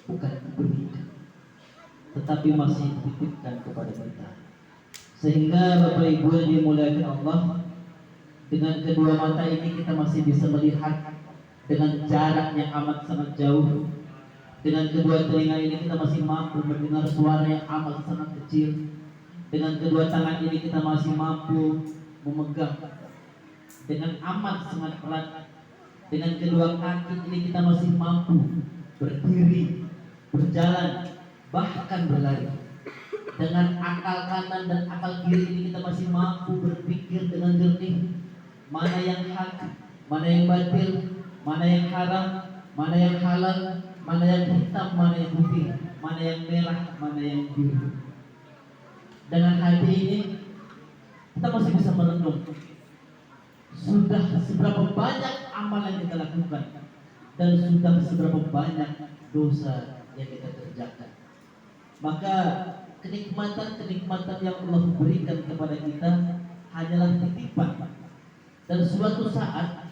bukan diberikan, tetapi masih dititipkan kepada kita. Sehingga Bapak Ibu yang dimuliakan Allah, dengan kedua mata ini kita masih bisa melihat dengan jarak yang amat sangat jauh. Dengan kedua telinga ini kita masih mampu mendengar suara yang amat sangat kecil. Dengan kedua tangan ini kita masih mampu memegang dengan amat sangat erat. Dengan kedua kaki ini kita masih mampu berdiri, berjalan, bahkan berlari. Dengan akal kanan dan akal kiri ini kita masih mampu berpikir dengan jernih, mana yang hak, mana yang batil, mana yang haram, mana yang halal, mana yang hitam, mana yang putih, mana yang merah, mana yang biru. Dengan hati ini kita masih bisa merenung sudah seberapa banyak amal yang kita lakukan dan sudah seberapa banyak dosa yang kita kerjakan. Maka kenikmatan-kenikmatan yang Allah berikan kepada kita hanyalah titipan. Dan suatu saat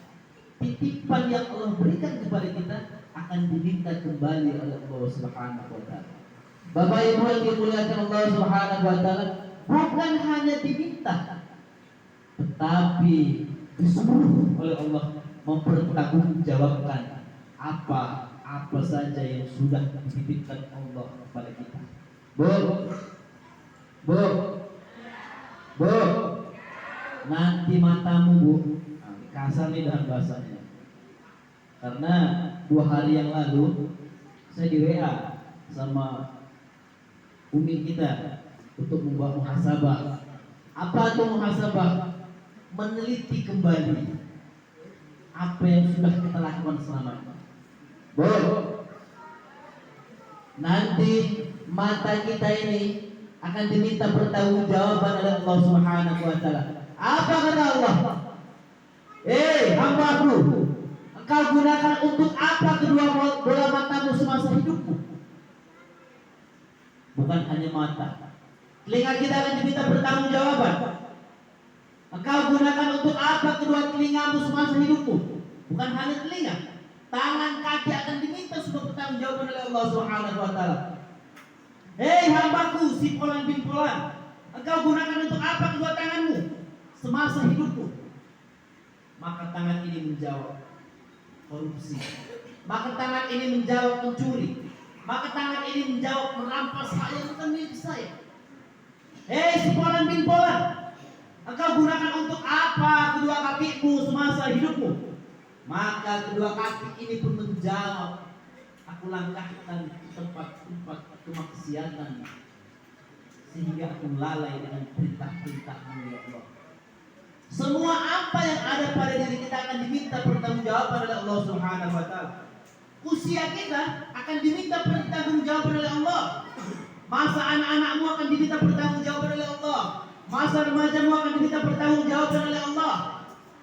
titipan yang Allah berikan kepada kita akan diminta kembali oleh Allah Subhanahu wa taala. Bapak Ibu yang dimuliakan Allah Subhanahu wa taala, bukan hanya diminta, tetapi disuruh oleh Allah mempertanggungjawabkan apa saja yang sudah dititipkan Allah kepada kita. Bu, nanti matamu bu, kasar nih dalam bahasanya. Karena 2 hari yang lalu saya di WA sama umi kita untuk membuat muhasabah. Apa itu muhasabah? Meneliti kembali apa yang sudah kita lakukan selama ini. Bu, nanti mata kita ini akan diminta pertanggungjawaban oleh Allah Subhanahu wa taala. Apa kata Allah? Hambaku, engkau gunakan untuk apa kedua bola matamu semasa hidupmu? Bukan hanya mata. Telinga kita akan diminta pertanggungjawaban. Engkau gunakan untuk apa kedua telingamu semasa hidupmu? Bukan hanya telinga. Tangan, kaki akan diminta sebuah pertanggungjawaban oleh Allah Subhanahu wa taala. Hambaku si Fulan bin Fulan, engkau gunakan untuk apa kedua tanganmu semasa hidupmu? Maka tangan ini menjawab korupsi. Maka tangan ini menjawab mencuri. Maka tangan ini menjawab merampas hak yang bukan milik saya. Si Fulan bin Fulan, engkau gunakan untuk apa kedua kakimu semasa hidupmu? Maka kedua kaki ini pun menjawab, aku langkahkan tempat-tempat kemaksiatan sehingga aku lalai dengan perintah-perintahmu ya Allah. Semua apa yang ada pada diri kita akan diminta pertanggungjawaban oleh Allah Subhanahu wa taala. Usia kita akan diminta pertanggungjawaban oleh Allah. Masa anak-anakmu akan diminta pertanggungjawaban oleh Allah. Masa remajamu akan diminta pertanggungjawaban oleh Allah.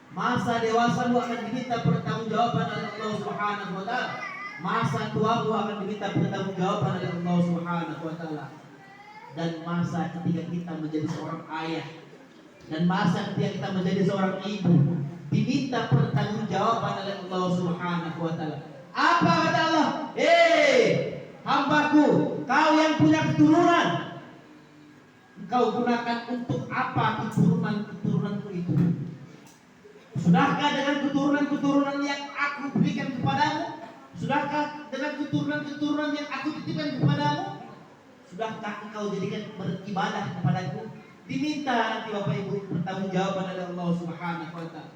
Masa dewasamu akan diminta pertanggungjawaban oleh Allah Subhanahu wa taala. Masa tuamu akan diminta pertanggungjawaban oleh Allah Subhanahu wa taala. Dan masa ketika kita menjadi seorang ayah dan masa ketika kita menjadi seorang ibu diminta pertanggungjawaban oleh Allah Subhanahu wa taala. Apa kata Allah? Hambaku, kau yang punya keturunan, engkau gunakan untuk apa keturunan-keturunanku itu? Sudahkah dengan keturunan-keturunan yang aku berikan kepadamu? Sudahkah dengan keturunan-keturunan yang aku titipkan kepadamu? Sudahkah engkau jadikan beribadah kepadaku? Diminta nanti Bapak Ibu pertanggungjawaban oleh Allah Subhanahu wa taala.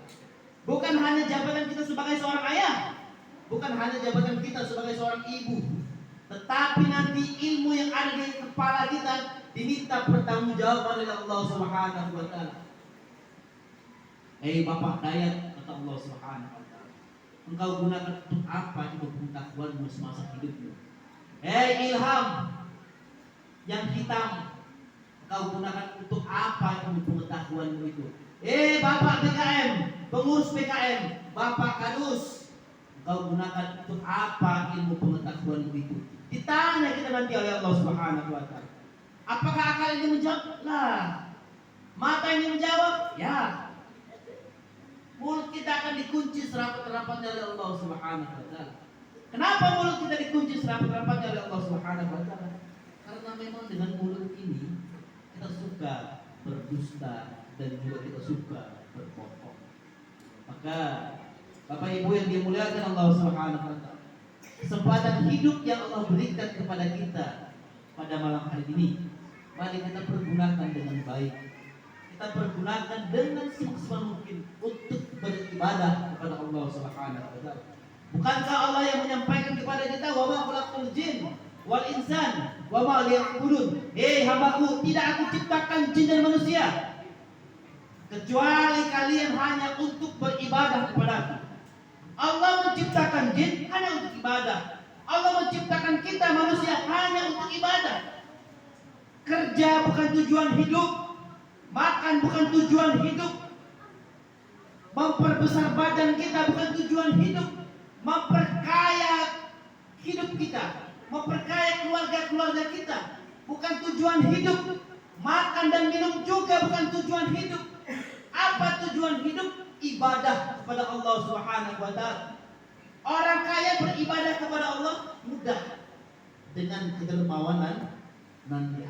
Bukan hanya jabatan kita sebagai seorang ayah, bukan hanya jabatan kita sebagai seorang ibu, tetapi nanti ilmu yang ada di kepala kita diminta pertanggungjawaban oleh Allah Subhanahu wa taala. Bapak Dayat, kata Allah Subhanahu wa taala, engkau gunakan untuk apa itu pengetahuanmu semasa hidupmu? Ilham yang hitam, engkau gunakan untuk apa itu pengetahuanmu itu? Bapak PKM, pengurus PKM, Bapak Kadus, engkau gunakan untuk apa ilmu pengetahuanmu itu? Ditanya kita nanti oleh Allah Subhanahu wa taala. Apakah akal ini menjawab? Lah. Mata ini menjawab? Ya. Mulut kita akan dikunci serapat-rapatnya oleh Allah Subhanahu wa taala. Kenapa mulut kita dikunci serapat-rapatnya oleh memang dengan mulut ini kita suka berdusta dan juga kita suka berbohong. Maka Bapak Ibu yang dimuliakan Allah Subhanahu wa taala, kesempatan hidup yang Allah berikan kepada kita pada malam hari ini, mari kita pergunakan dengan baik. Kita pergunakan dengan semaksimal mungkin untuk beribadah kepada Allah Subhanahu wa taala. Bukankah Allah yang menyampaikan kepada kita, wa ma khalaqtul jin wal insan wa ma liya'budun. Hei hambaku, tidak aku ciptakan jin dan manusia kecuali kalian hanya untuk beribadah kepadaku. Allah menciptakan jin hanya untuk ibadah. Allah menciptakan kita manusia hanya untuk ibadah. Kerja bukan tujuan hidup, makan bukan tujuan hidup, memperbesar badan kita bukan tujuan hidup, memperkaya hidup kita, memperkaya keluarga kita bukan tujuan hidup, makan dan minum juga bukan tujuan hidup. Apa tujuan hidup? Ibadah kepada Allah Subhanahu wa taala. Orang kaya beribadah kepada Allah mudah dengan kedermawanan nanti.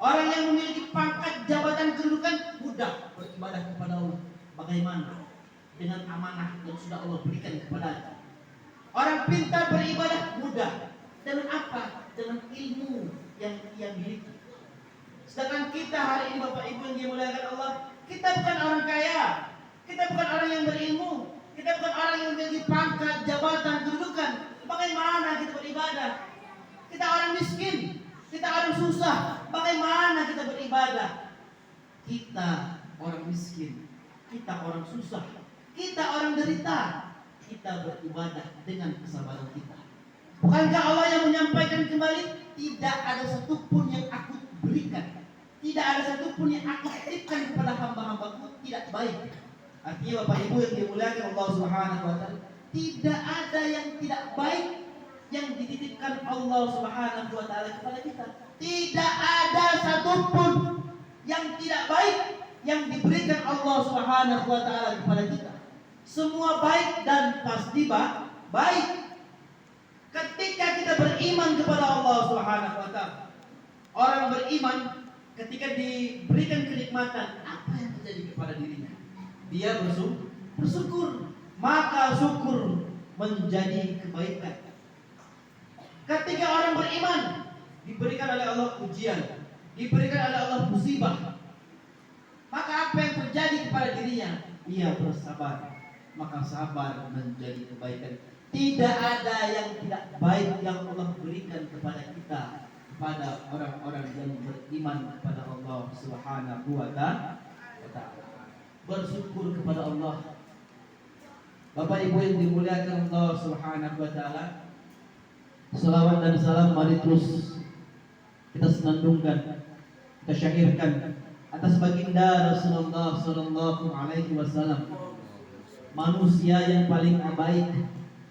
Orang yang memiliki pangkat jabatan kedudukan mudah beribadah kepada Allah. Bagaimana? Dengan amanah yang sudah Allah berikan kepadanya. Orang pintar beribadah mudah. Dengan apa? Dengan ilmu yang ia miliki. Sedangkan kita hari ini Bapak Ibu yang dimuliakan Allah, kita bukan orang kaya, kita bukan orang yang berilmu, kita bukan orang yang memiliki pangkat, jabatan, kedudukan. Bagaimana kita beribadah? Kita orang miskin, kita orang susah. Bagaimana kita beribadah? Kita orang miskin, kita orang susah, kita orang derita. Kita beribadah dengan kesabaran kita. Bukankah Allah yang menyampaikan kembali, tidak ada satupun yang aku berikan, tidak ada satupun yang aku titipkan kepada hamba-hambaku tidak baik. Artinya Bapak Ibu yang dimuliakan Allah Subhanahu wa taala, tidak ada yang tidak baik yang dititipkan Allah Subhanahu wa taala kepada kita. Tidak ada satupun yang tidak baik yang diberikan Allah Subhanahu wa taala kepada kita. Semua baik dan pasti baik. Ketika kita beriman kepada Allah Subhanahu wa taala. Orang beriman ketika diberikan kenikmatan, apa yang terjadi kepada dirinya? Dia bersyukur, maka syukur menjadi kebaikan. Ketika orang beriman diberikan oleh Allah ujian, diberikan oleh Allah musibah, maka apa yang terjadi kepada dirinya? Ia bersabar, maka sabar menjadi kebaikan. Tidak ada yang tidak baik yang Allah berikan kepada kita, kepada orang-orang yang beriman kepada Allah Subhanahu wa taala. Bersyukur kepada Allah. Bapak Ibu yang dimuliakan Allah Subhanahu wa taala, selawat dan salam mari terus kita senandungkan, kita syairkan atas baginda Rasulullah sallallahu alaihi wasallam, manusia yang paling baik,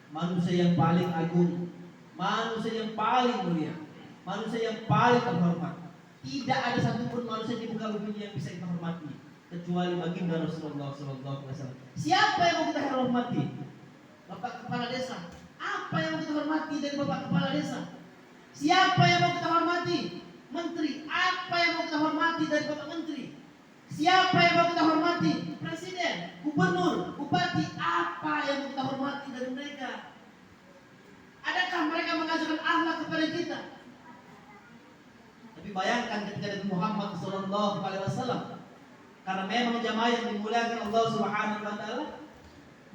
manusia yang paling agung, manusia yang paling mulia, manusia yang paling terhormat. Tidak ada satupun manusia di muka bumi yang bisa kita hormati kecuali baginda Rasulullah sallallahu alaihi wasallam. Siapa yang mau kita hormati? Bapak kepala desa. Apa yang mau kita hormati dari Bapak kepala desa? Siapa yang mau kita hormati? Menteri. Apa yang mau kita hormati dari Bapak Menteri? Siapa yang mau kita hormati? Presiden, gubernur, bupati. Apa yang mau kita hormati dari mereka? Adakah mereka mengajarkan akhlak kepada kita? Tapi bayangkan ketika Nabi Muhammad sallallahu alaihi wasallam, karena memang jamaah yang dimuliakan Allah Subhanahu wa taala,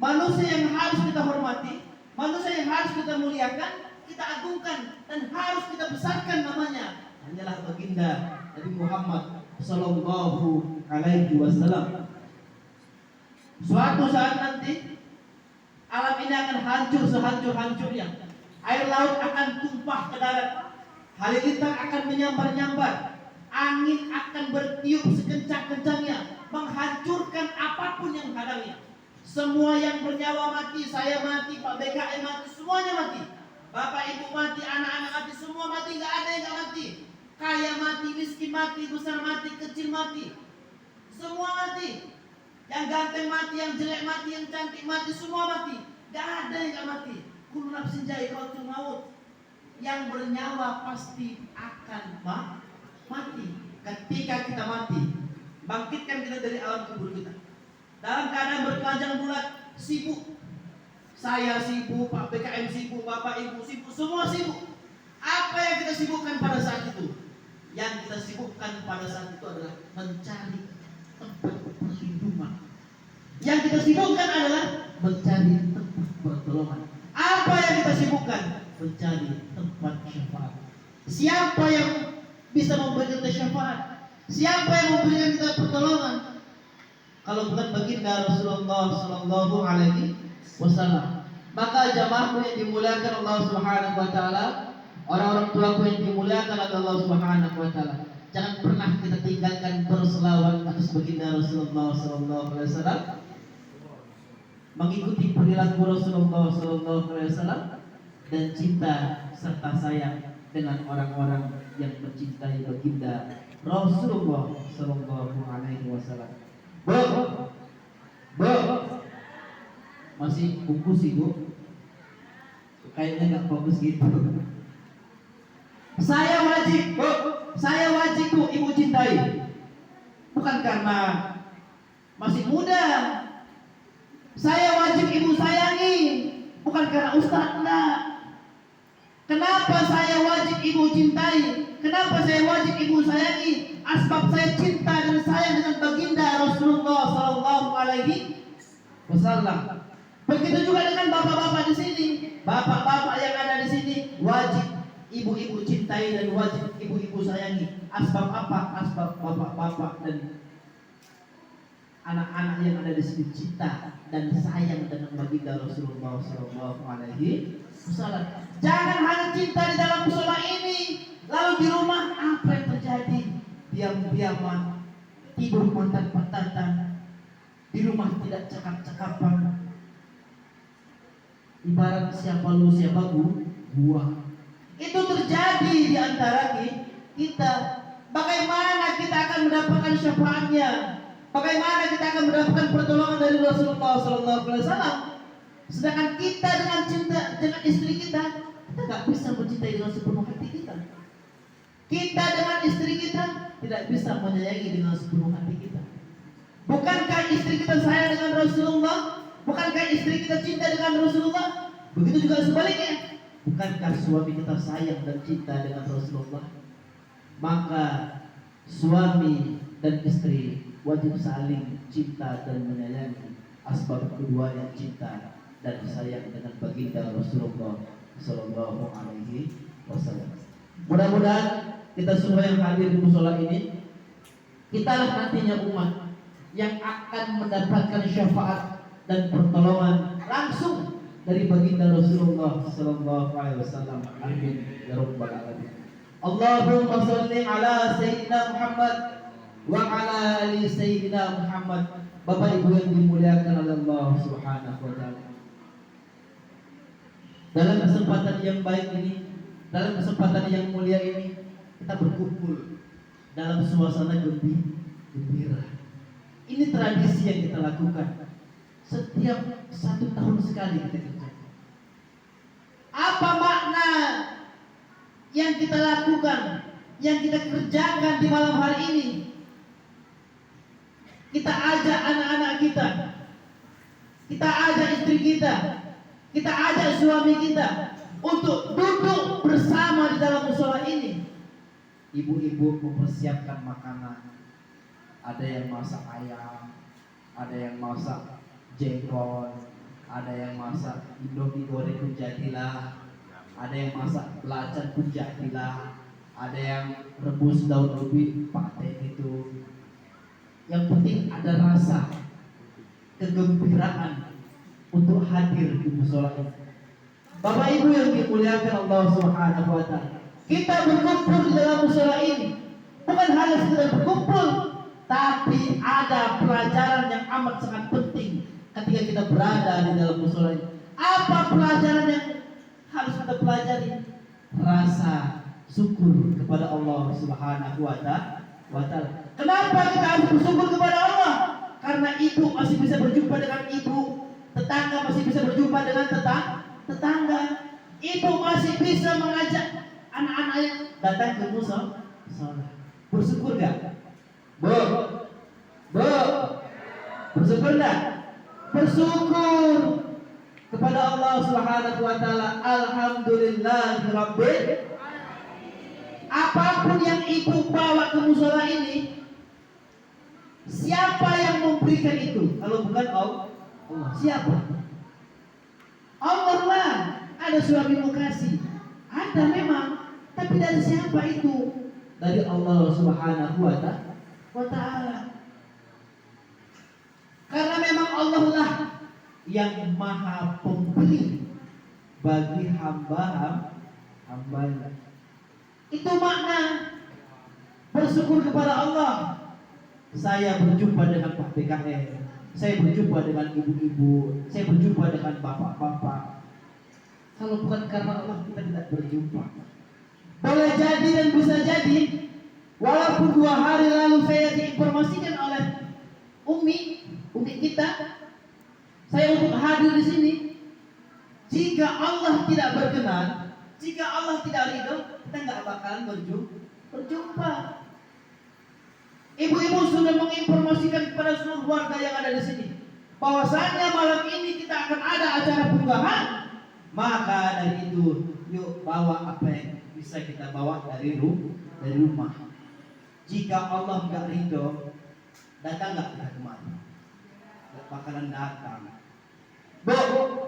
manusia yang harus kita hormati, manusia yang harus kita muliakan, kita agungkan dan harus kita besarkan namanya hanyalah baginda Nabi Muhammad sallallahu alaihi wasallam. Suatu saat nanti alam ini akan hancur sehancur-hancurnya. Air laut akan tumpah ke darat, halilintar akan menyambar-nyambar, angin akan bertiup sekencang-kencangnya, menghancurkan apapun yang menghadangnya. Semua yang bernyawa mati, saya mati, Pak BKM mati, semuanya mati. Bapak Ibu mati, anak-anak mati, semua mati, nggak ada yang nggak mati. Kaya mati, miskin mati, besar mati, kecil mati, semua mati. Yang ganteng mati, yang jelek mati, yang cantik mati, semua mati. Nggak ada yang nggak mati. Kullu nafsin dha'iqatul maut. yang bernyawa pasti akan mati. Ketika kita mati, bangkitkan kita dari alam kubur kita dalam keadaan bertelanjang bulat, sibuk. Saya sibuk, Pak PKM sibuk, Bapak Ibu sibuk, semua sibuk. Apa yang kita sibukkan pada saat itu? Yang kita sibukkan pada saat itu adalah mencari tempat perlindungan. Yang kita sibukkan adalah mencari tempat pertolongan. Apa yang kita sibukkan? Mencari tempat syafaat. Siapa yang bisa memberikan kita syafaat? Siapa yang memberikan kita pertolongan? Kalau bukan baginda Rasulullah Sallallahu Alaihi Wasallam. Maka jamaahku yang dimuliakan Allah Subhanahu Wa Taala, orang-orang tuaku yang dimuliakan oleh Allah Subhanahu Wa Taala, jangan pernah kita tinggalkan berselawat atas baginda Rasulullah Sallallahu Alaihi Wasallam, mengikuti perilaku Rasulullah Sallallahu Alaihi Wasallam, dan cinta serta sayang dengan orang-orang yang mencintai baginda Rasulullah Sallallahu Alaihi Wasallam. Bu, masih bungkus sih bu, kayaknya nggak fokus gitu. Saya wajib bu ibu cintai, bukan karena masih muda. Saya wajib ibu sayangi, bukan karena ustaz, enggak. Kenapa saya wajib ibu cintai? Kenapa saya wajib ibu sayangi? Asbab saya cinta dan sayang dengan baginda Rasulullah Sallallahu Alaihi Wasallam. Begitu juga dengan bapak-bapak di sini, bapak-bapak yang ada di sini wajib ibu-ibu cintai dan wajib ibu-ibu sayangi. Asbab apa? Asbab bapak-bapak dan anak-anak yang ada di sini cinta dan sayang dengan baginda Rasulullah Sallallahu Alaihi Wasallam. Jangan hanya cinta di dalam musola ini, lalu di rumah apa yang terjadi? Diam-diaman, tidur pantat-pantatan, di rumah tidak cakap-cakapan. Ibarat siapa lu siapa gua. Itu terjadi di antara kita. Bagaimana kita akan mendapatkan syafaatnya? Bagaimana kita akan mendapatkan pertolongan dari Rasulullah Sallallahu Alaihi Wasallam? Sedangkan kita dengan cinta dengan istri kita nggak bisa mencintai dengan sepenuh hati kita. Kita dengan istri kita tidak bisa menyayangi dengan sepenuh hati kita. Bukankah istri kita sayang dengan Rasulullah? Bukankah istri kita cinta dengan Rasulullah? Begitu juga sebaliknya. Bukankah suami kita sayang dan cinta dengan Rasulullah? Maka suami dan istri wajib saling cinta dan menyayangi. Asbab keduanya cinta dan sayang dengan baginda Rasulullah Sallallahu Alaihi Wasallam. Mudah-mudahan kita semua yang hadir di musola ini, kitalah nantinya umat yang akan mendapatkan syafaat dan pertolongan langsung dari baginda Rasulullah Sallallahu Alaihi Wasallam. Amin ya rabbal alamin. Allahumma shalli ala sayyidina Muhammad wa ala ali sayyidina Muhammad. Bapak Ibu yang dimuliakan oleh Allah Subhanahu wa taala. Dalam kesempatan yang baik ini, dalam kesempatan yang mulia ini, kita berkumpul dalam suasana gembira. Ini tradisi yang kita lakukan setiap 1 tahun sekali kita kerjakan. Apa makna yang kita lakukan, yang kita kerjakan di malam hari ini? Kita ajak anak-anak kita ajak istri kita ajak suami kita untuk duduk bersama di dalam musola ini. Ibu-ibu mempersiapkan makanan. Ada yang masak ayam, ada yang masak jengkol, ada yang masak indomie goreng pun jadilah, ada yang masak belacan pun jadilah, ada yang rebus daun ubi paten itu. Yang penting ada rasa kegembiraan untuk hadir di musola ini. Bapak Ibu yang dimuliakan Allah Subhanahu wa taala, kita berkumpul di dalam musola ini bukan hanya sekedar berkumpul, tapi ada pelajaran yang amat sangat penting ketika kita berada di dalam musola ini. Apa pelajaran yang harus kita pelajari? Rasa syukur kepada Allah Subhanahu wa taala. Kenapa kita harus bersyukur kepada Allah? Karena ibu masih bisa berjumpa dengan ibu, tetangga masih bisa berjumpa dengan tetangga, ibu masih bisa mengajak datang ke musola. Bersyukur gak? Bu, bersyukur gak? Bersyukur kepada Allah Subhanahu wa taala. Alhamdulillahirabbil. Apapun yang ibu bawa ke musola ini, siapa yang memberikan itu? Kalau bukan Allah, siapa? Allah lah. Ada suami mau kasih, ada memang, tapi dari siapa itu? Dari Allah Subhanahu wa taala. Karena memang Allah lah yang maha pemberi bagi hamba-hambanya. Itu makna bersyukur kepada Allah. Saya berjumpa dengan Pak PKN, saya berjumpa dengan ibu-ibu, saya berjumpa dengan bapak-bapak. Kalau bukan karena Allah, kita tidak berjumpa. Boleh jadi dan bisa jadi, walaupun 2 hari lalu saya diinformasikan oleh Umi kita, saya untuk hadir di sini. Jika Allah tidak berkenan, jika Allah tidak ridho, kita nggak bakalan berjumpa. Ibu-ibu sudah menginformasikan kepada seluruh warga yang ada di sini bahwasanya malam ini kita akan ada acara punggahan. Maka dari itu, yuk bawa apa yang bisa kita bawa dari rumah. Jika Allah nggak ridho, datang nggak kita kemari? Nggak bakalan datang. Bu,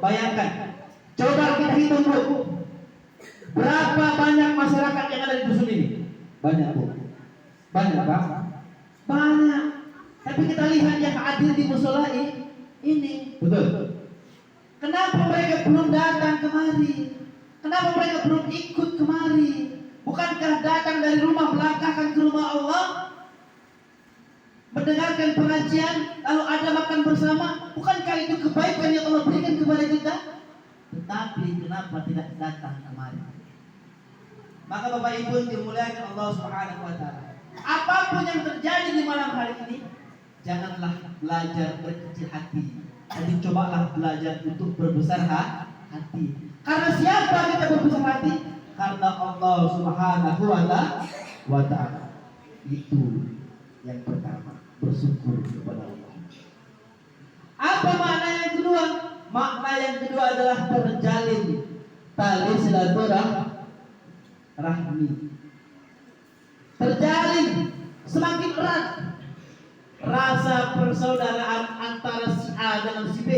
bayangkan, coba kita hitung bu, berapa banyak masyarakat yang ada di dusun ini? Banyak bu, banyak pak, banyak. Tapi kita lihat yang hadir di musola ini, betul. Kenapa mereka belum datang kemari? Kenapa mereka belum ikut kemari? Bukankah datang dari rumah melangkahkan ke rumah Allah, mendengarkan pengajian, lalu ada makan bersama? Bukankah itu kebaikan yang Allah berikan kepada kita? Tetapi kenapa tidak datang kemari? Maka Bapak Ibu yang dimuliakan Allah Subhanahu wa taala, apapun yang terjadi di malam hari ini, janganlah belajar berkecil hati. Jadi cobalah belajar untuk berbesar hati. Karena siapa kita berbesar hati? Karena Allah Subhanahu wa taala. Itu yang pertama, bersyukur kepada Allah. Apa makna yang kedua? Makna yang kedua adalah terjalin tali silaturahmi. Terjalin semakin erat rasa persaudaraan antara si A dengan si B,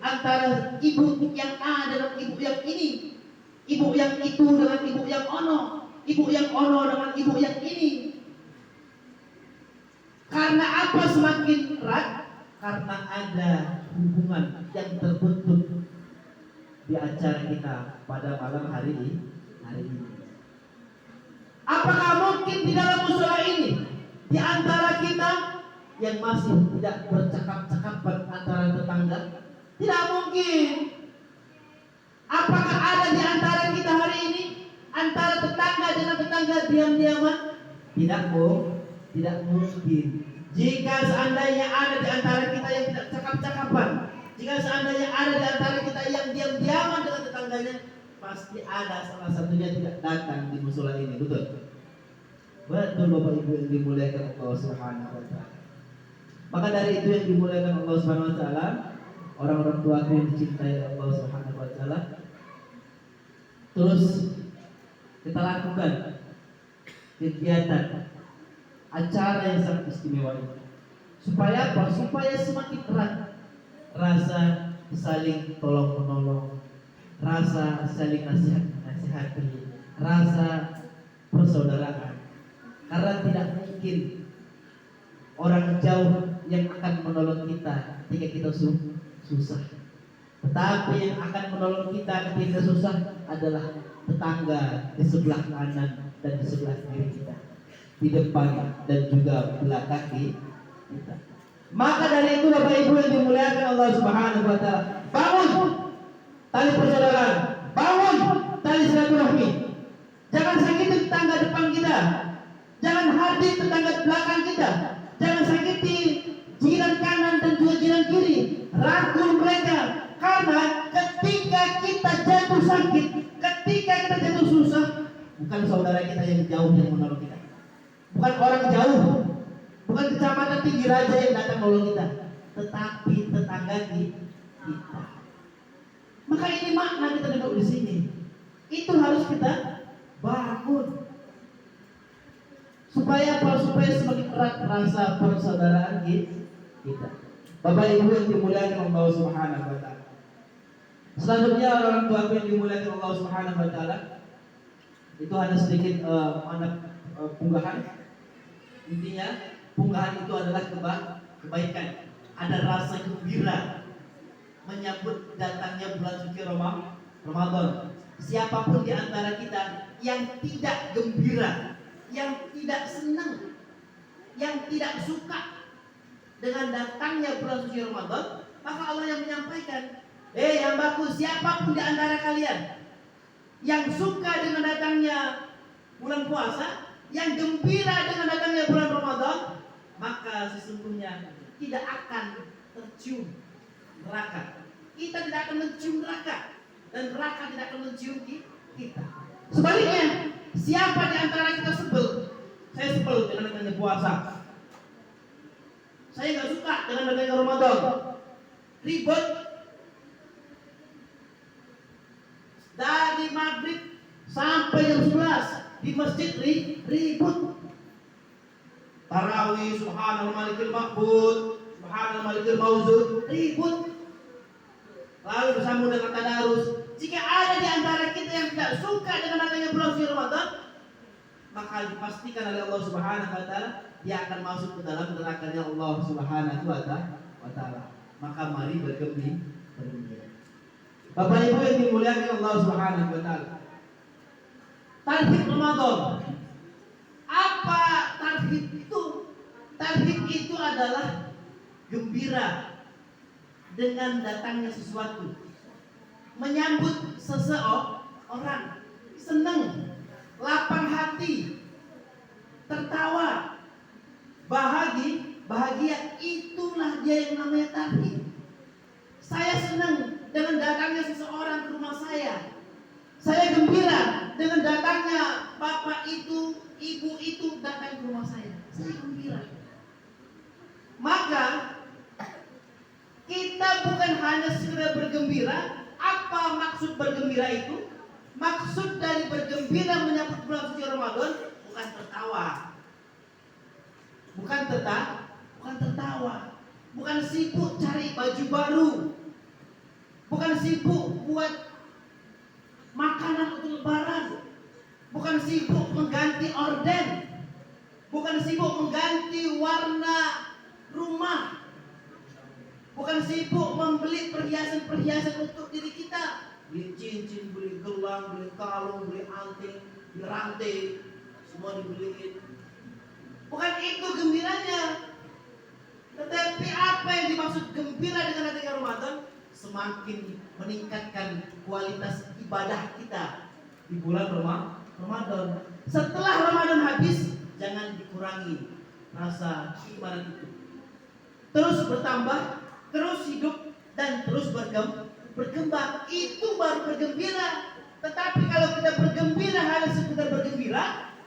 antara ibu yang A dengan ibu yang ini, ibu yang itu dengan ibu yang ono, ibu yang ono dengan ibu yang ini. Karena apa semakin erat? Karena ada hubungan yang terbentuk di acara kita pada malam hari ini. Apakah mungkin di dalam musola ini, di antara kita yang masih tidak bercakap-cakapan antara tetangga? Tidak mungkin. Apakah ada di antara kita hari ini, antara tetangga dengan tetangga diam-diaman? Tidak mungkin. Jika seandainya ada di antara kita yang tidak cakap-cakapan, jika seandainya ada di antara kita yang diam-diaman dengan tetangganya, pasti ada salah satunya tidak datang di musola ini, betul? Betul Bapak Ibu yang dimuliakan Allah Subhanahu wa taala. Maka dari itu yang dimuliakan Allah Subhanahu wa taala, orang-orang tua yang dicintai Allah Subhanahu wa taala, terus kita lakukan kegiatan acara yang sangat istimewa ini. Supaya apa? Supaya semakin erat rasa saling tolong menolong, rasa saling nasihati, rasa persaudaraan. Karena tidak mungkin orang jauh yang akan menolong kita ketika kita susah. Tetapi yang akan menolong kita ketika susah adalah tetangga di sebelah kanan dan di sebelah kiri kita, di depan dan juga belakang kita. Maka dari itu Bapak Ibu yang dimuliakan Allah Subhanahu wa taala, bangun tali persaudaraan, bangun tali silaturahmi. Jangan sakiti tetangga depan kita, jangan hadir tetangga belakang kita, jangan sakiti jiran kanan dan juga jiran kiri. Rangkul mereka, karena ketika kita jatuh sakit, ketika kita jatuh susah, bukan saudara kita yang jauh yang menolong kita, bukan orang jauh, bukan kecamatan tinggi raja yang datang menolong kita, tetapi tetangga kita. Maka ini makna kita duduk di sini. Itu harus kita bangun. Supaya apa? Supaya semakin erat rasa persaudaraan kita. Bapak Ibu yang dimuliakan Allah Subhanahu wa taala. Selanjutnya orang tua yang dimuliakan Allah Subhanahu wa taala. Itu hanya sedikit punggahan. Intinya punggahan itu adalah kebaikan. Ada rasa gembira menyambut datangnya bulan suci Ramadan. Siapapun di antara kita yang tidak gembira, yang tidak senang, yang tidak suka dengan datangnya bulan suci Ramadan, maka Allah yang menyampaikan, hambaku, siapapun di antara kalian yang suka dengan datangnya bulan puasa, yang gembira dengan datangnya bulan Ramadan, maka sesungguhnya tidak akan tercium neraka. Kita tidak akan mencium neraka, dan neraka tidak akan mencium kita. Sebaliknya, siapa di antara kita sebel? Saya sebel dengan adanya puasa. Saya nggak suka dengan adanya Ramadan. Ribet. Dari maghrib sampai jam 11 di masjid ribut. Tarawih, subhanallah malikil maqbud, subhanallah malikil mauzud, ribut. Lalu bersambung dengan tadarus. Jika ada di antara kita yang tidak suka dengan adanya bulan suci Ramadan, maka dipastikan oleh Allah Subhanahu wa taala dia akan masuk ke dalam nerakanya Allah Subhanahu wa taala. Maka mari bergembira. Bapak Ibu yang dimuliakan Allah Subhanahu wa taala. Tarhib Ramadan. Apa tarhib itu? Tarhib itu adalah gembira dengan datangnya sesuatu, menyambut seseorang, senang, lapang hati, tertawa, bahagia, itulah dia yang namanya tarhib. Saya senang dengan datangnya seseorang ke rumah saya. Saya gembira dengan datangnya bapak itu, ibu itu datang ke rumah saya. Saya gembira. Maka kita bukan hanya sekedar bergembira. Apa maksud bergembira itu? Maksud dari bergembira menyambut bulan suci Ramadan bukan tertawa. Bukan tertawa. Bukan sibuk cari baju baru. Bukan sibuk buat makanan untuk lebaran. Bukan sibuk mengganti orden. Bukan sibuk mengganti warna rumah. Bukan sibuk membeli perhiasan-perhiasan untuk diri kita. Beli cincin, beli gelang, beli kalung, beli anting, beli rantai, semua dibeliin. Bukan itu gembiranya. Tetapi apa yang dimaksud gembira dengan adanya Ramadan? Semakin meningkatkan kualitas ibadah kita di bulan Ramadan. Setelah Ramadan habis, jangan dikurangi rasa keimanan itu. Terus bertambah, terus hidup, dan terus berkembang. Itu baru bergembira. Tetapi kalau kita bergembira hanya sekedar bergembira,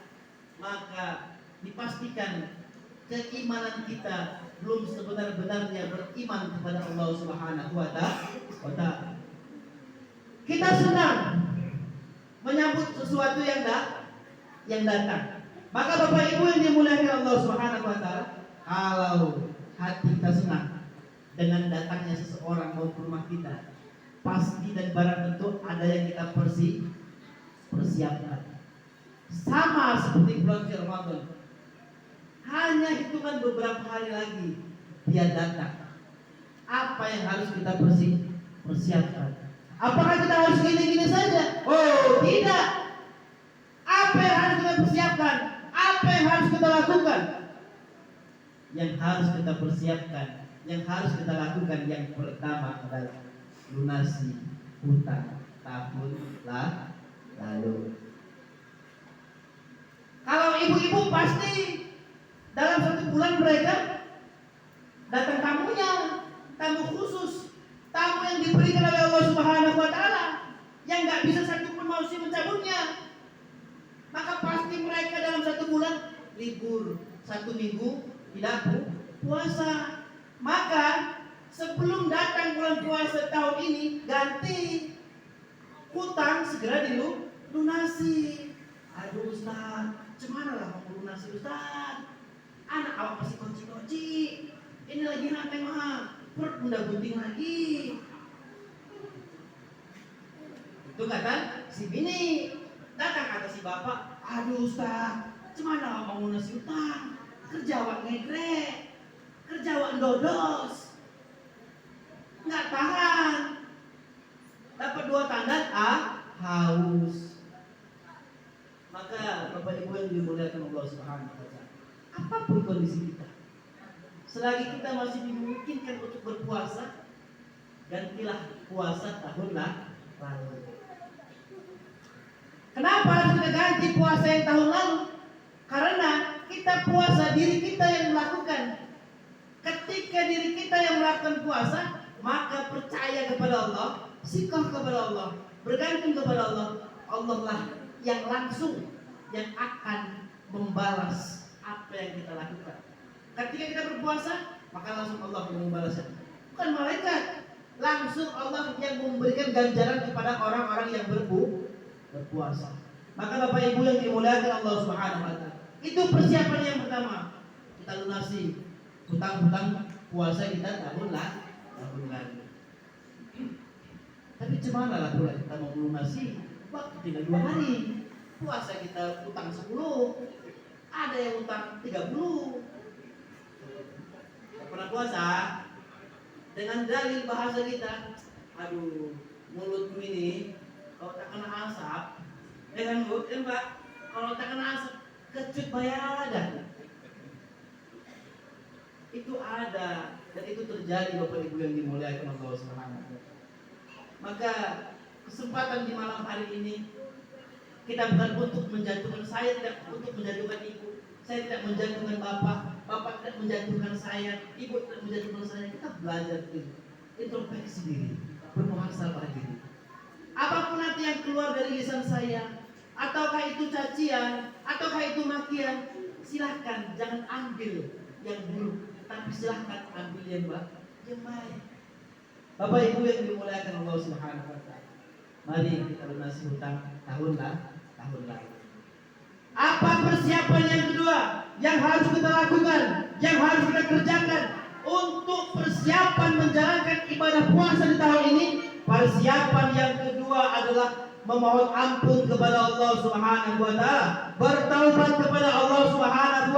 maka dipastikan keimanan kita belum sebenar-benarnya beriman kepada Allah Subhanahu wa taala. Kita senang menyambut sesuatu yang datang. Maka Bapak Ibu yang dimuliakan Allah Subhanahu wa taala, kalau hati kita senang dengan datangnya seseorang mau ke rumah kita, pasti dan barang tentu ada yang kita persiapkan. Sama seperti bulan Ramadan. Hanya hitungan beberapa hari lagi dia datang. Apa yang harus kita persiapkan? Apakah kita harus gini-gini saja? Oh, tidak. Apa yang harus kita persiapkan? Apa yang harus kita lakukan? Yang harus kita persiapkan, yang harus kita lakukan yang pertama adalah lunasi hutang tahun lalu. Kalau ibu-ibu pasti dalam satu bulan mereka datang tamu khusus, tamu yang diberikan oleh Allah Subhanahu wa taala, yang nggak bisa satu pun manusia mencabutnya. libur 1 minggu tidak puasa. Maka sebelum datang bulan puasa tahun ini, ganti hutang segera dilunasi. Aduh Ustaz, cemana lah mau lunasi Ustaz? Anak awak masih koci-koci. Ini lagi nanti mah perut bunda gunting lagi. Itu kata si bini. Datang kata si bapak, aduh Ustaz, cemana mau lunasi utang? Kerja awak ngegrek, kerja awak dodos, nggak tahan. Dapat 2 tanda haus. Maka Bapak Ibu yang dimuliakan Allah Subhanahu wa taala, apapun kondisi kita, selagi kita masih dimungkinkan untuk berpuasa, gantilah puasa tahun lalu. Kenapa harus kita ganti puasa yang tahun lalu? Karena kita puasa diri kita yang melakukan. Ketika diri kita yang melakukan puasa, maka percaya kepada Allah, sikap kepada Allah, bergantung kepada Allah. Allah lah yang langsung yang akan membalas apa yang kita lakukan. Ketika kita berpuasa, maka langsung Allah yang membalasnya. Bukan malaikat, langsung Allah yang memberikan ganjaran kepada orang-orang yang berpuasa. Maka Bapak Ibu yang dimuliakan Allah Subhanahu wa taala, itu persiapan yang pertama. Kita lunasi hutang-hutang puasa kita tahun lalu. Tapi cemana lah pula kita mau lunasi waktu tinggal 2 hari. Puasa kita utang 10, ada yang utang 30. Pernah puasa dengan dalil bahasa kita, aduh mulutku ini kalau tak kena asap, dengan mulut Mbak, kalau tak kena asap kecut bayaran. Itu ada dan itu terjadi Bapak Ibu yang dimuliakan Allah Subhanahu wa taala. Maka kesempatan di malam hari ini kita bukan untuk menjatuhkan, saya tidak untuk menjatuhkan ibu, saya tidak menjatuhkan bapak tidak menjatuhkan saya, ibu tidak menjatuhkan saya. Kita belajar introspeksi diri, bermuhasabah diri. Apapun nanti yang keluar dari lisan saya, ataukah itu cacian, ataukah itu makian, silahkan jangan ambil yang buruk, tapi silahkan ambil yang baik. Bapak Ibu yang dimuliakan Allah Subhanahu wa taala, mari kita lunasi hutang tahun lalu. Apa persiapan yang kedua yang harus kita lakukan, yang harus kita kerjakan untuk persiapan menjalankan ibadah puasa di tahun ini? Persiapan yang kedua adalah memohon ampun kepada Allah Subhanahu wa taala, bertaubat kepada Allah Subhanahu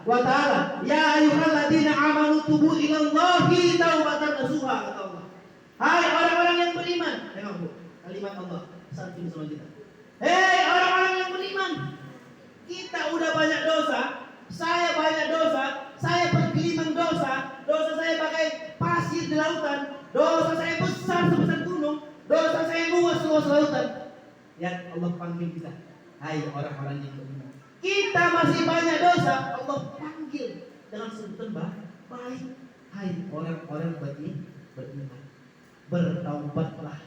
wa taala. Ya ayyuhalladzina amanu tubu ilallahi taubatan nasuha, kata Allah. Hai orang-orang yang beriman, dengar Bu, kalimat Allah santun sama kita. Hei orang-orang yang beriman, kita udah banyak dosa, saya banyak dosa, saya bergelimang dosa saya bagai pasir di lautan, dosa saya besar sebesar gunung, dosa saya luas lautan. Ya Allah panggil kita, hai orang-orang yang beriman. Kita masih banyak dosa, Allah panggil dengan sebutan baik, hai orang-orang beriman, bertaubatlah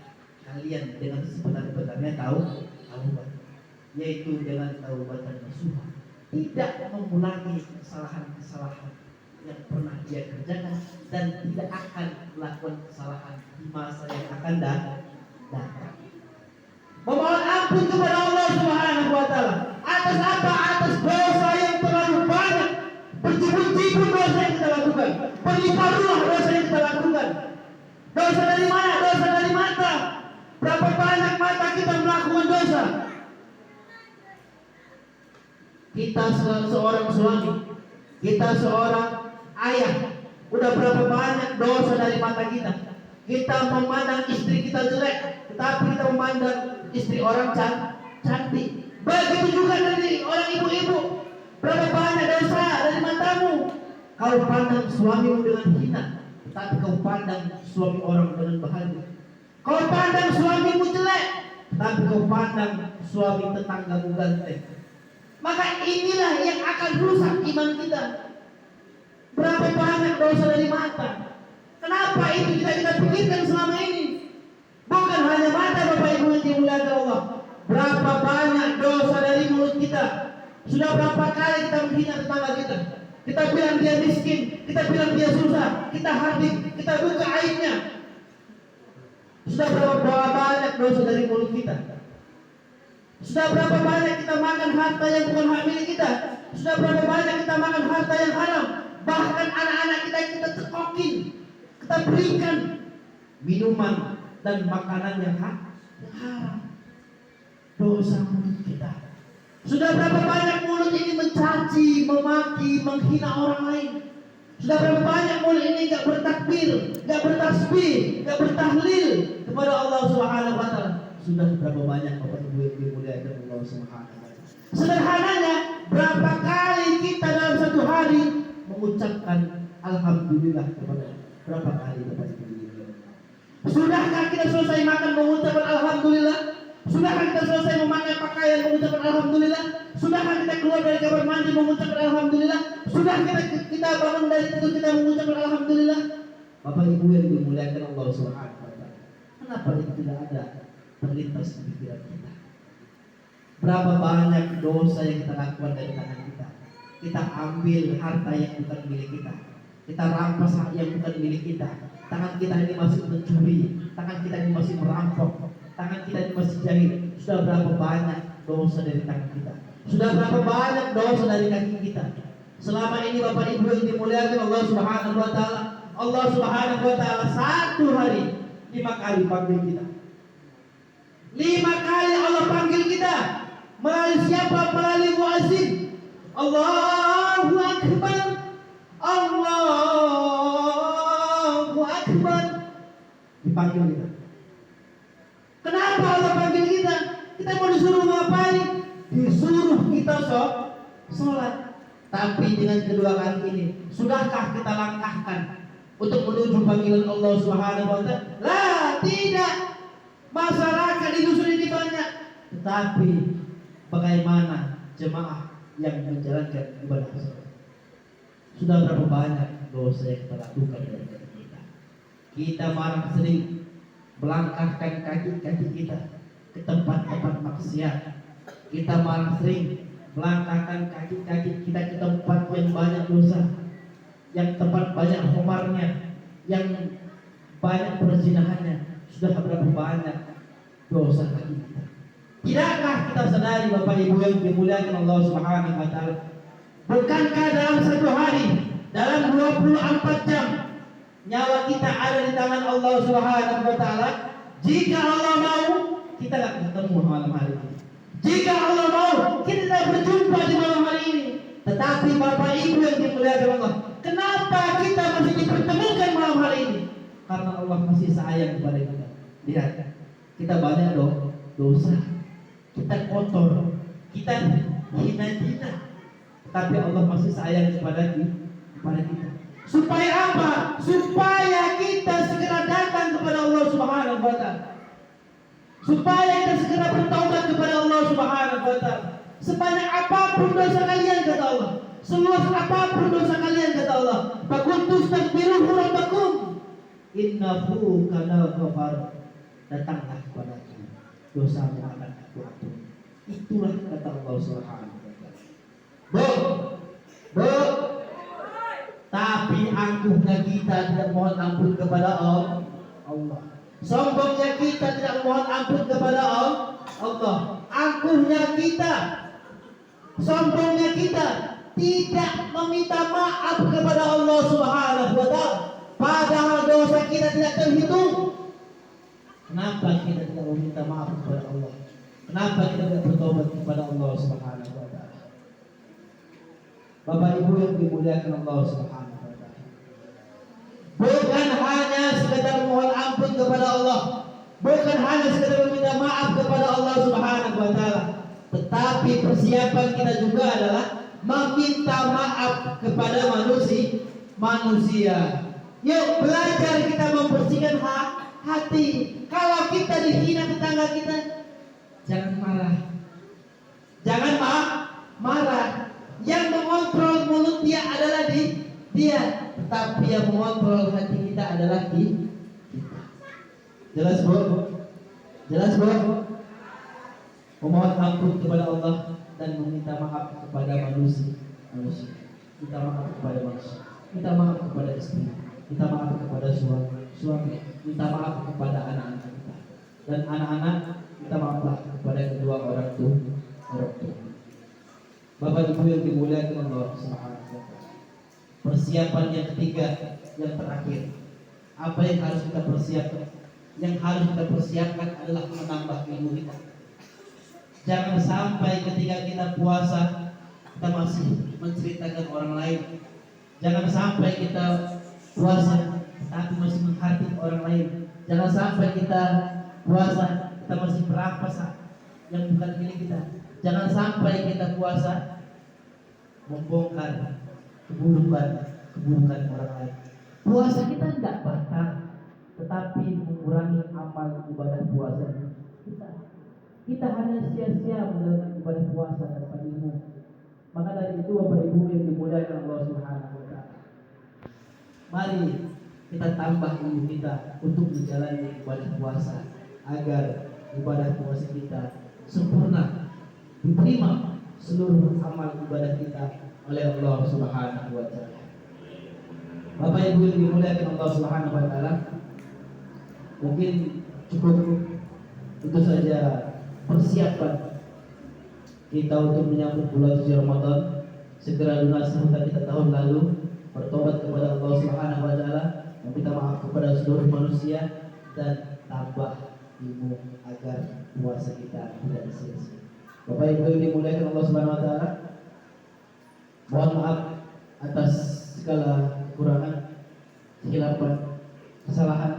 kalian dengan sebenar-benarnya taubat, yaitu dengan taubatan nasuha, tidak mengulangi kesalahan-kesalahan yang pernah dia kerjakan dan tidak akan melakukan kesalahan di masa yang akan datang. Memohon ampun kepada Allah Subhanahu wa taala atas apa? Atas dosa yang terlalu banyak, berjibun-jibun dosa yang kita lakukan, berlimpah ruah dosa yang kita lakukan. Dosa dari mana? Dosa dari mata. Berapa banyak mata kita melakukan dosa? Kita seorang suami, kita seorang ayah, udah berapa banyak dosa dari mata kita. Kita memandang istri kita jelek, tetapi kita memandang istri orang cantik. Begitu juga dari orang ibu-ibu, berapa banyak dosa dari matamu. Kau pandang suamimu dengan hina, tapi kau pandang suami orang dengan bahagia. Kau pandang suamimu jelek, tapi kau pandang suami tetanggamu ganteng. Maka inilah yang akan rusak iman kita. Berapa banyak dosa dari mata. Kenapa itu kita pikirkan selama ini? Bukan hanya mata Bapak Ibu yang dimuliakan Allah. Berapa banyak dosa dari mulut kita. Sudah berapa kali kita menghina tetangga kita? Kita bilang dia miskin, kita bilang dia susah, kita hardik, kita buka aibnya. Sudah berapa banyak dosa dari mulut kita? Sudah berapa banyak kita makan harta yang bukan hak milik kita? Sudah berapa banyak kita makan harta yang haram? Bahkan anak-anak kita cekokin, kita berikan minuman dan makanan yang haram. Dosa mulut kita. Sudah berapa banyak mulut ini mencaci, memaki, menghina orang lain? Sudah berapa banyak mulut ini gak bertakbir, gak bertasbih, gak bertahlil kepada Allah Subhanahu wa taala? Sudah berapa banyak Bapak Ibu yang dimuliakan Allah Subhanahu wa taala? Sederhananya, berapa kali kita dalam satu hari mengucapkan alhamdulillah kepada berapa kali Bapak Ibu? Sudahkah kita selesai makan mengucapkan alhamdulillah? Sudahkah kita selesai memakai pakaian mengucapkan alhamdulillah? Sudahkah kita keluar dari kamar mandi mengucapkan alhamdulillah? Sudah kita bangun dari tidur kita mengucapkan alhamdulillah? Bapak Ibu yang dimuliakan Allah Subhanahu wa taala, kenapa itu tidak ada terlintas di pikiran kita? Berapa banyak dosa yang kita lakukan dari tangan kita? Kita ambil harta yang bukan milik kita, kita rampas hak yang bukan milik kita. Tangan kita ini masih mencuri, tangan kita ini masih merampok, tangan kita ini masih jahil. Sudah berapa banyak dosa dari tangan kita? Sudah berapa banyak dosa dari kaki kita? Selama ini Bapak Ibu yang dimuliakan Allah Subhanahu wa taala, Allah Subhanahu wa taala satu hari 5 kali panggil kita. 5 kali Allah panggil kita. Melalui siapa? Melalui muazzin. Allahu Akbar, Allahu Akbar. Dipanggil kita. Kenapa Allah panggil kita? Kita mau disuruh ngapain? Disuruh kita sholat. Tapi dengan kedua kali ini, sudahkah kita langkahkan untuk menuju panggilan Allah Subhanahu wa taala? Lah, tidak. Masyarakat di dusun ini banyak, tetapi bagaimana jemaah yang menjalankan ibadah sholat? Sudah berapa banyak dosa yang kita lakukan dari kita? Kita malah sering melangkahkan kaki-kaki kita ke tempat-tempat maksiat. Kita malah sering melangkahkan kaki-kaki kita ke tempat yang banyak dosa, yang tempat banyak homarnya, yang banyak perzinahannya. Sudah berapa banyak dosa kaki kita? Tidakkah kita sadari Bapak Ibu yang dimuliakan Allah Subhanahu wa taala? Bukankah dalam satu hari, dalam 24 jam, nyawa kita ada di tangan Allah Subhanahu wa taala? Jika Allah mau, kita akan ketemu malam hari ini. Jika Allah mau, kita tidak berjumpa di malam hari ini. Tetapi Bapak Ibu yang dimuliakan Allah, kenapa kita masih dipertemukan malam hari ini? Karena Allah masih sayang kepada kita. Lihat, kita banyak dosa, kita kotor, kita hina-hina, tapi Allah masih sayang kepada kita. Supaya apa? Supaya kita segera datang kepada Allah Subhanahu wa taala. Supaya kita segera bertaubat kepada Allah Subhanahu wa taala. Sebanyak apapun dosa kalian kata Allah, seluas apapun dosa kalian kata Allah, fakuntus takbiruhu rabbakum innahu kana ghafar. Datanglah kepadaku, dosamu akan aku ampuni. Itulah kata Allah Subhanahu wa taala. Bu, tapi angkuhnya kita tidak mohon ampun kepada Allah. Sombongnya kita tidak mohon ampun kepada Allah. Angkuhnya kita, sombongnya kita tidak meminta maaf kepada Allah Subhanahu wa taala. Padahal dosa kita tidak terhitung. Kenapa kita tidak meminta maaf kepada Allah? Kenapa kita tidak bertobat kepada Allah Subhanahu wa taala? Bapak Ibu yang dimuliakan Allah Subhanahu wa taala, bukan hanya sekedar mohon ampun kepada Allah, bukan hanya sekedar meminta maaf kepada Allah Subhanahu wa taala, tetapi persiapan kita juga adalah meminta maaf kepada manusia. Yuk belajar kita membersihkan hati. Kalau kita dihina tetangga kita, jangan marah. Jangan marah. Yang mengontrol mulut dia adalah dia, tetapi yang mengontrol hati kita adalah kita. Jelas Bu? Memohon ampun kepada Allah dan meminta maaf kepada manusia. Minta maaf kepada manusia. Minta maaf kepada istri. Minta maaf kepada suami. Minta maaf kepada anak-anak kita. Dan anak-anak minta maaflah kepada kedua orang tua. Bapak Ibu yang dimuliakan Allah Subhanahu wa taala. Persiapan yang ketiga, yang terakhir. Apa yang harus kita persiapkan? Yang harus kita persiapkan adalah menambah ilmu kita. Jangan sampai ketika kita puasa kita masih menceritakan orang lain. Jangan sampai kita puasa tapi masih menghakimi orang lain. Jangan sampai kita puasa kita masih merampas yang bukan milik kita. Jangan sampai kita puasa membongkar keburukan orang lain. Puasa kita tidak batal, tetapi mengurangi amal ibadah puasa kita. Kita hanya sia-sia menjalankan ibadah puasa tanpa ilmu. Maka dari itu Bapak Ibu yang dimuliakan Allah Subhanahu wa taala, mari kita tambah ilmu kita untuk menjalani ibadah puasa agar ibadah puasa kita sempurna, diterima seluruh amal ibadah kita oleh Allah Subhanahu wa taala. Bapak Ibu yang dimuliakan Allah Subhanahu wa taala, mungkin cukup itu saja persiapan kita untuk menyambut bulan suci Ramadan. Segera lunas hutang kita tahun lalu, bertobat kepada Allah Subhanahu wa taala, meminta maaf kepada seluruh manusia, dan tambah ilmu agar puasa kita tidak sia-sia. Bapak Ibu yang dimuliakan Allah Subhanahu wa taala, mohon maaf atas segala kekurangan, kehilafan, kesalahan,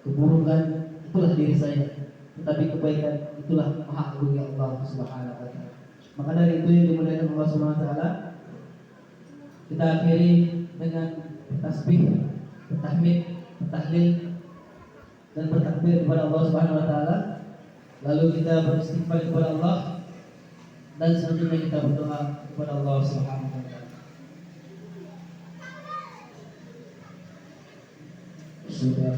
keburukan. Itulah diri saya, tetapi kebaikan itulah maha agungnya Allah Subhanahu wa taala. Maka dari itu yang dimuliakan Allah Subhanahu wa taala, kita akhiri dengan tasbih, bertahmid, bertahlil, dan bertakbir kepada Allah Subhanahu wa taala. Lalu kita beristighfar kepada Allah, dan selanjutnya kita berdoa kepada Allah Subhanahu wa taala. Subhan